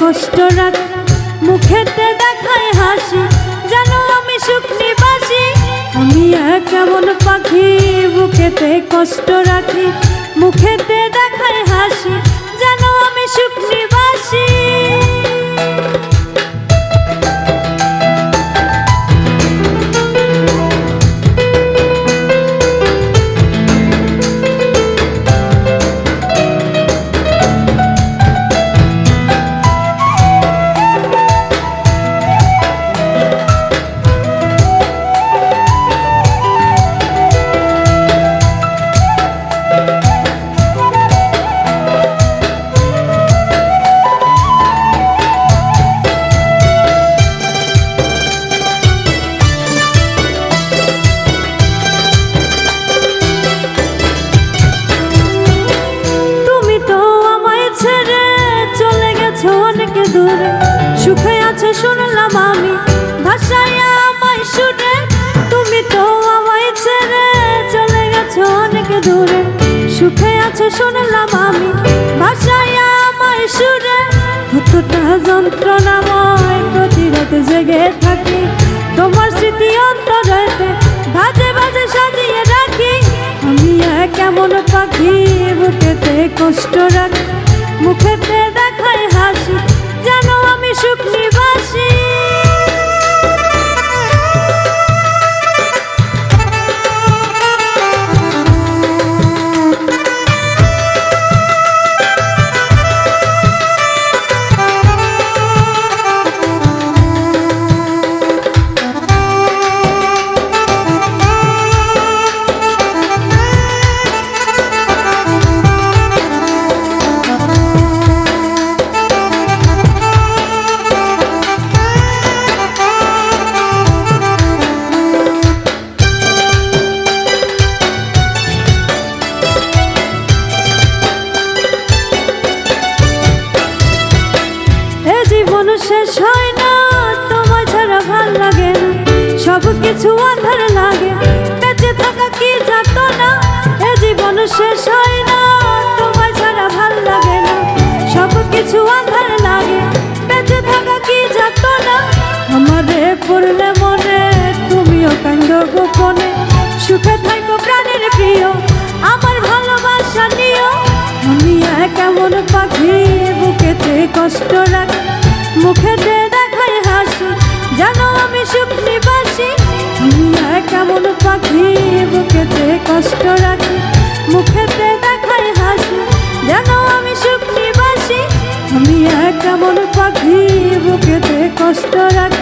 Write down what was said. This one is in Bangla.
কষ্ট রাখি, মুখেতে দেখায় হাসি, জানো আমি সুখ নিবাসী। আমি এক এমন পাখি, বুকেতে কষ্ট রাখি, মুখেতে দেখায় হাসি, জানো আমি সুখ নিবাসী। সুখে আছে শুনলাম আমি ভাষায় আমায় শুনে, তুমি তো আমায় ছেড়ে চলে গেছো অনেক দূরে। সুখে আছে শুনলাম আমি ভাষায় আমায় শুনে, কতটা যন্ত্রণাময় প্রতি রাতে জেগে থাকি, তোমার স্মৃতি অন্তরেতে ভাজে ভাজে সাজিয়ে রাখি। আমি এক এমন পাখি, বুকেতে কষ্ট রাখি, মুখেতে দেখায় হাসি, জানো আমি সুখ নিবাসী। শেষ হয় না তোমায় ছাড়া ভাল লাগে না, সব কিছু আঁধার লাগে, বেঁচে থাকা কি যাতো না। এ জীবন শেষ হয় না তোমায় ছাড়া ভাল লাগে না, সব কিছু আঁধার লাগে, বেঁচে থাকা কি যাতো না। আমারে পড়লে মনে তুমিও কান্দ গোপনে, সুখে থাকো প্রাণের প্রিয়, আমার ভালোবাসা নিও। আমি এক এমন পাখি, বুকেতে কষ্ট রাখি, মুখেতে দেখায় হাসি, জানো আমি সুখ নিবাসী। আমি এক এমন পাখি, বুকেতে কষ্ট রাখি, মুখেতে দেখায় হাসি, জানো আমি সুখ নিবাসী। আমি এক এমন পাখি, বুকেতে কষ্ট রাখি।